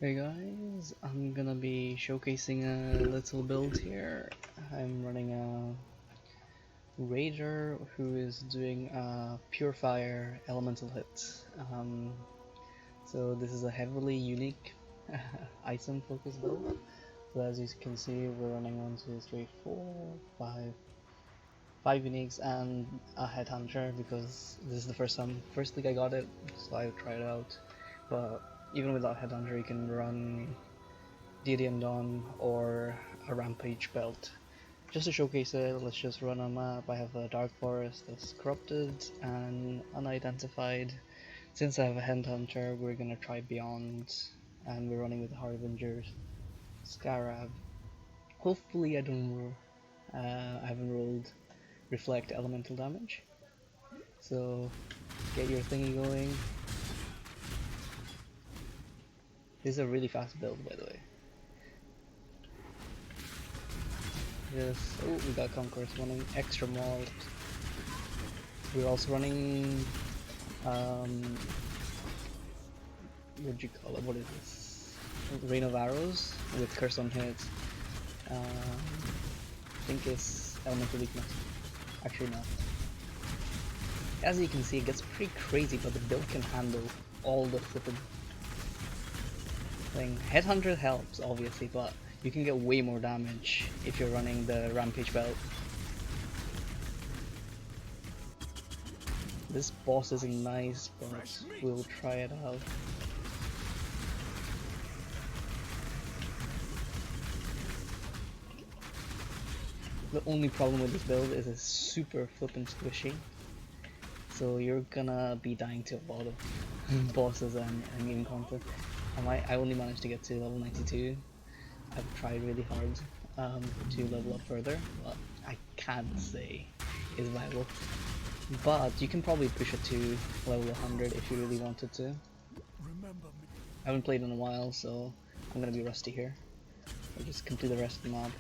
Hey guys, I'm gonna be showcasing a little build here. I'm running a Raider who is doing a Purifier Elemental Hit. So this is a heavily unique item focused build. So as you can see, we're running 1, 2, 3, 4, 5 uniques and a Headhunter because this is the first league I got it, so I tried it out. But even without Headhunter, you can run DDM Dawn or a Rampage belt. Just to showcase it, let's just run a map. I have a Dark Forest that's corrupted and unidentified. Since I have a Headhunter, we're gonna try Beyond, and we're running with Harbingers, Scarab. Hopefully I haven't rolled Reflect Elemental Damage. So get your thingy going. This is a really fast build, by the way. Oh, we got Conquerors running extra mobs. We're also running, what do you call it? What is this? Rain of Arrows with Curse on Hit. I think it's Elemental Weakness. Actually, not. As you can see, it gets pretty crazy, but the build can handle all the flipping thing. Headhunter helps, obviously, but you can get way more damage if you're running the Rampage belt. This boss isn't nice, but we'll try it out. The only problem with this build is it's super flippin' squishy, so you're gonna be dying to a lot of bosses and game content. I only managed to get to level 92. I've tried really hard to level up further, but I can't say it's viable. But you can probably push it to level 100 if you really wanted to. I haven't played in a while, so I'm gonna be rusty here. I'll just complete the rest of the mob.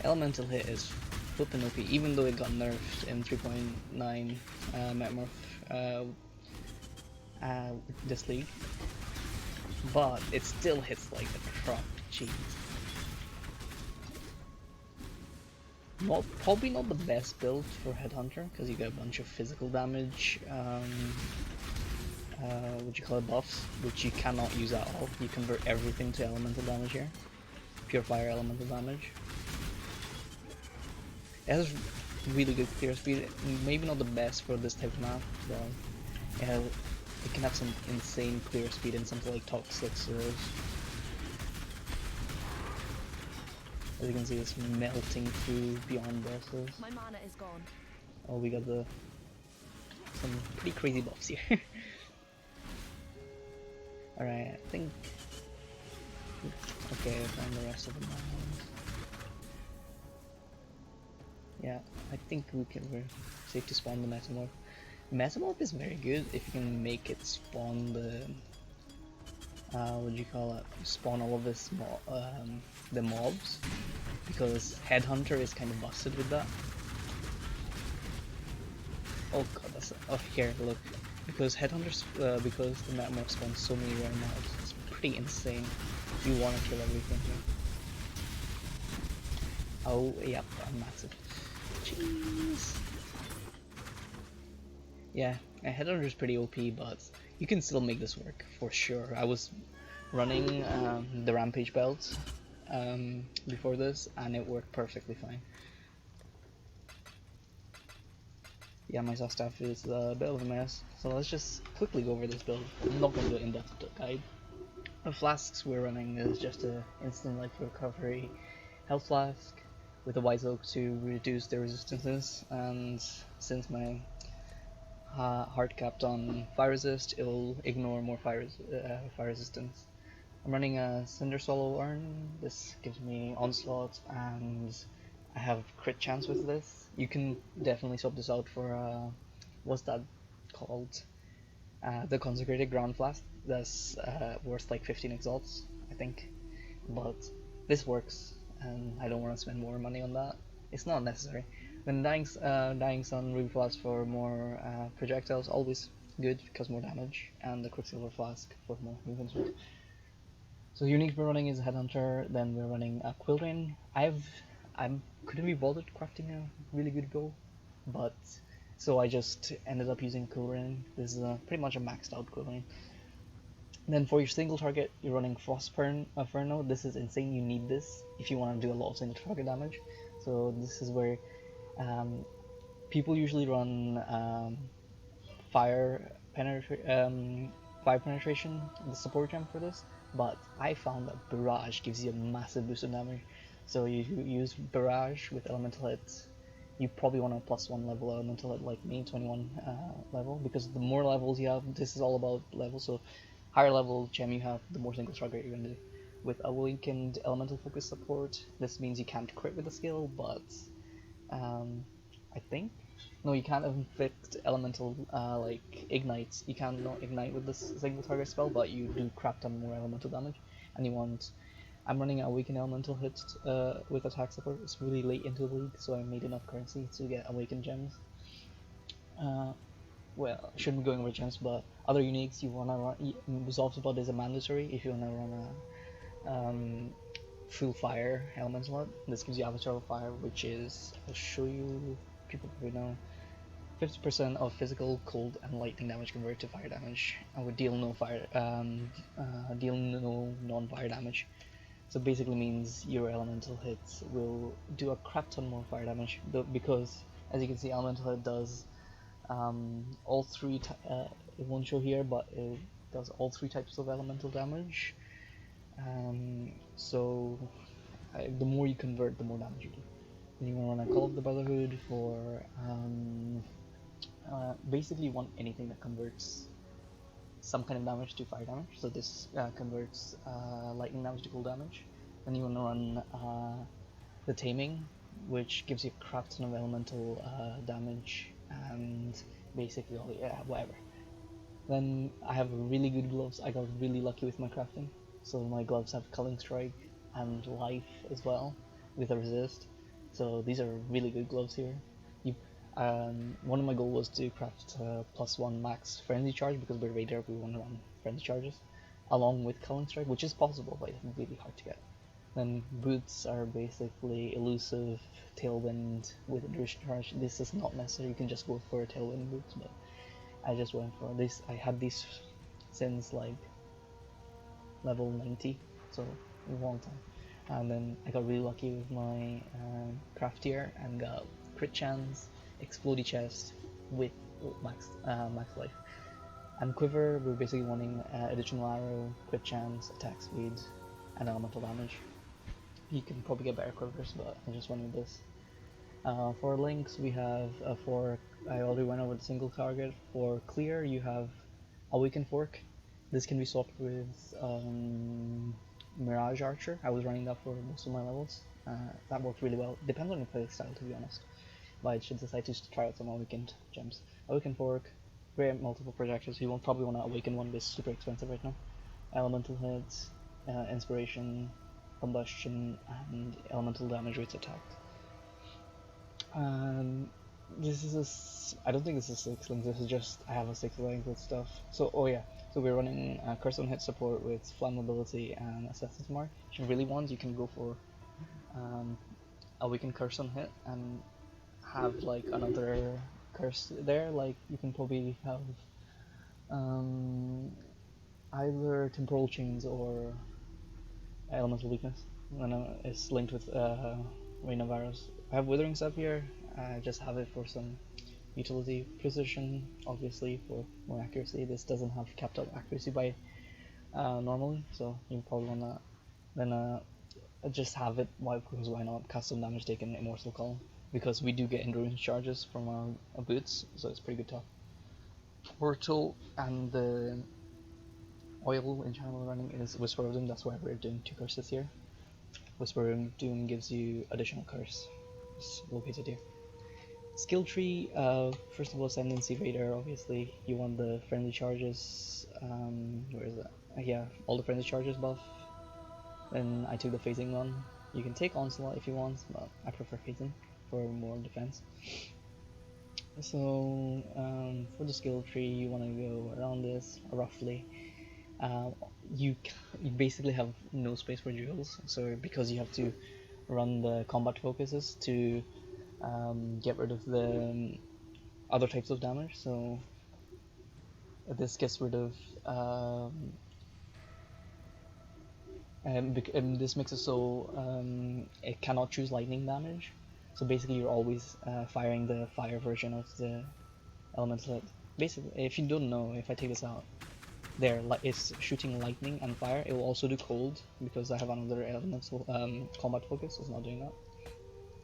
Elemental Hit is flippin' OP, even though it got nerfed in 3.9 Metamorph this league. But it still hits like a truck. Jeez. Probably not the best build for Headhunter, because you get a bunch of physical damage, what you call it, buffs, which you cannot use at all. You convert everything to elemental damage here. Pure fire elemental damage. It has really good clear speed, maybe not the best for this type of map, but it can have some insane clear speed in something like top 6 heroes. As you can see, it's melting through beyond bosses. My mana is gone. Oh, we got some pretty crazy buffs here. Alright, I think... Okay, I found the rest of the mines. Yeah, I think we're safe to spawn the Metamorph. Metamorph is very good if you can make it spawn the... what do you call it? Spawn all of this the mobs. Because Headhunter is kind of busted with that. Oh god, that's... Oh, here, look. Because Headhunters, because the Metamorph spawns so many rare mobs, it's pretty insane. You want to kill everything here. Oh, yep, I'm massive. Jeez. Yeah, Headhunter is pretty OP, but you can still make this work for sure. I was running the Rampage belt before this, and it worked perfectly fine. Yeah, my staff is a bit of a mess, so let's just quickly go over this build. I'm not going to do an in-depth guide. The flasks we're running is just an instant life recovery health flask with a Wise Oak to reduce their resistances, and since my hard capped on fire resist, it will ignore more fire resistance. I'm running a Cinder Swallow Urn. This gives me onslaught, and I have crit chance with this. You can definitely swap this out for what's that called? The Consecrated Ground Flask. That's worth like 15 exalts, I think. But this works, and I don't want to spend more money on that. It's not necessary. When Dying Sun Ruby Flask for more projectiles, always good because more damage, and the Quicksilver Flask for more movement speed. So unique we're running is Headhunter, then we're running a Quilrain. I couldn't be bothered crafting a really good bow, but so I just ended up using Quilrain. This is pretty much a maxed out Quilrain. Then for your single target, you're running Frostferno. This is insane. You need this if you want to do a lot of single target damage. So this is where people usually run fire fire penetration, the support gem for this. But I found that Barrage gives you a massive boost of damage. So you use Barrage with elemental hits. You probably want a +1 level elemental hit like me, 21 level, because the more levels you have, this is all about levels. So higher level gem you have, the more single target you're gonna do. With Awakened Elemental Focus support, this means you can't crit with the skill, but I think no, you can't inflict elemental like ignites. You can't not ignite with this single target spell, but you do crap ton more elemental damage. And you want. I'm running Awakened Elemental hits with attack support. It's really late into the league, so I made enough currency to get Awakened gems. Well, I shouldn't be going over gems, but other uniques you wanna run. Resolve Blood is a mandatory if you wanna run a full fire elemental hit. This gives you Avatar of Fire, which is I'll show you. People probably know. 50% of physical, cold, and lightning damage converted to fire damage, and would deal no non-fire damage. So basically means your elemental hits will do a crap ton more fire damage, because as you can see, elemental hit does all three. It won't show here, but it does all three types of elemental damage. So the more you convert, the more damage you do. Then you want to run a Call of the Brotherhood for basically you want anything that converts some kind of damage to fire damage. So this converts lightning damage to cold damage. Then you want to run the Taming, which gives you a crap ton of elemental damage and basically all whatever. Then I have really good gloves. I got really lucky with my crafting. So my gloves have Culling Strike and Life as well with a resist. So these are really good gloves here. One of my goals was to craft +1 max frenzy charge, because we're Raider, we want to run frenzy charges along with Culling Strike, which is possible, but it's really hard to get. Then boots are basically elusive tailwind with a duration charge. This is not necessary, you can just go for a tailwind boots, but I just went for this. I had these since like level 90, so a long time. And then I got really lucky with my craftier and got crit chance, explodey chest with max life. And quiver, we're basically wanting additional arrow, crit chance, attack speed, and elemental damage. You can probably get better quivers, but I'm just running this. For links, we have I already went over the single target. For clear, you have Awakened Fork. This can be swapped with Mirage Archer. I was running that for most of my levels. That worked really well. Depends on your play style, to be honest. But I should decide to try out some Awakened gems. Awakened Fork, very multiple projectiles. You won't probably want to Awaken one, it's super expensive right now. Elemental hits, Inspiration, Combustion, and Elemental damage rates attacked. This is I don't think this is 6 link, this is just I have a 6 link with stuff. So so we're running Curse on Hit support with Flammability and Assassin's Mark. If you really want, you can go for a weakened Curse on Hit and have like another curse there. Like you can probably have either Temporal Chains or Elemental Weakness, and it's linked with Rain of Arrows. I have Withering Step here. I just have it for some utility. Precision, obviously, for more accuracy. This doesn't have capped out accuracy by normally, so you probably want that. Then just have it. Because why not? Custom damage taken Immortal Column, because we do get endurance charges from our boots, so it's pretty good top. Portal and the oil in channel running is Whisper of Doom. That's why we're doing 2 curses here. Whisper of Doom gives you additional curse. It's located here. Skill tree, first of all, Ascendancy Raider, obviously. You want the friendly charges, where is that? Yeah, all the friendly charges buff. Then I took the phasing one. You can take Onslaught if you want, but I prefer phasing. for more defense. So for the skill tree, you want to go around this roughly. You basically have no space for jewels, so because you have to run the combat focuses to get rid of the other types of damage. So this gets rid of and this makes it so it cannot choose lightning damage. So basically, you're always firing the fire version of the elemental hit. Basically, if you don't know, if I take this out, there it's shooting lightning and fire. It will also do cold because I have another elemental combat focus. It's not doing that.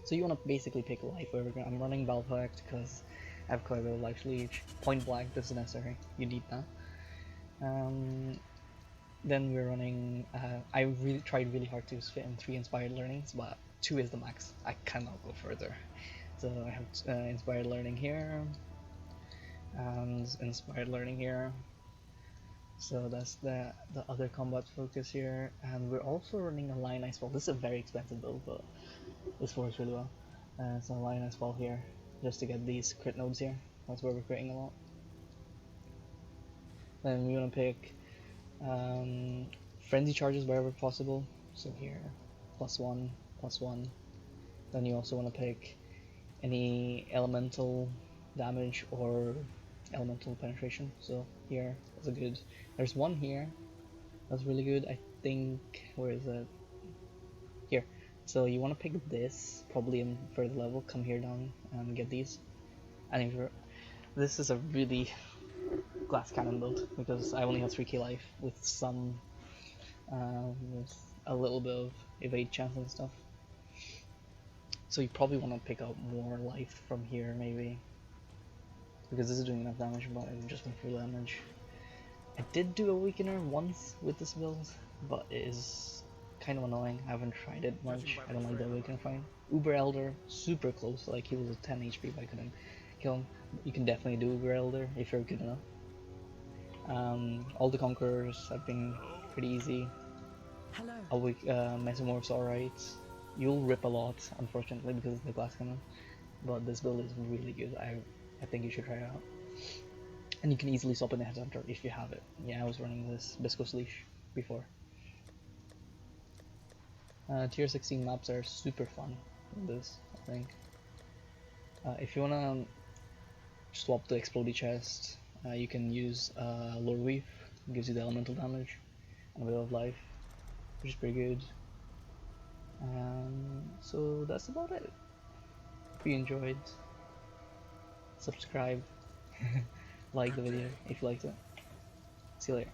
So you want to basically pick life over. I'm running Balpact because I have quite a bit of life leech. Point blank, this is necessary. You need that. Then we're running. I really tried really hard to fit in 3 inspired learnings, but 2 is the max. I cannot go further. So I have inspired learning here and inspired learning here. So that's the other combat focus here, and we're also running a Lionized Ball. This is a very expensive build, but this works really well. So Lionized Ball here, just to get these crit nodes here. That's where we're creating a lot. Then we want to pick frenzy charges wherever possible. So here, +1, +1. Then you also want to pick any elemental damage or elemental penetration. So here, that's a good. There's one here. That's really good. I think, where is it? Here. So you want to pick this, probably in further level. Come here down and get these. And if you're, this is a really glass cannon build because I only have 3k life with some, with a little bit of evade chance and stuff. So you probably want to pick up more life from here maybe, because this is doing enough damage, but I just went for damage. I did do a weakener once with this build, but it is kind of annoying. I haven't tried it much. I don't like the weakener fight. Uber Elder, super close, like he was a 10 HP but I couldn't kill him. You can definitely do Uber Elder if you're good enough. All the Conquerors have been pretty easy. Mesomorph's alright. You'll rip a lot, unfortunately, because of the glass cannon. But this build is really good. I think you should try it out. And you can easily swap in the Headhunter if you have it. Yeah, I was running this Biscos Leash before. Tier 16 maps are super fun in this, I think. If you wanna swap the Explodey chest, you can use Lore Weave. It gives you the elemental damage and a bit of life, which is pretty good. So that's about it. If you enjoyed, subscribe, like the video if you liked it. See you later.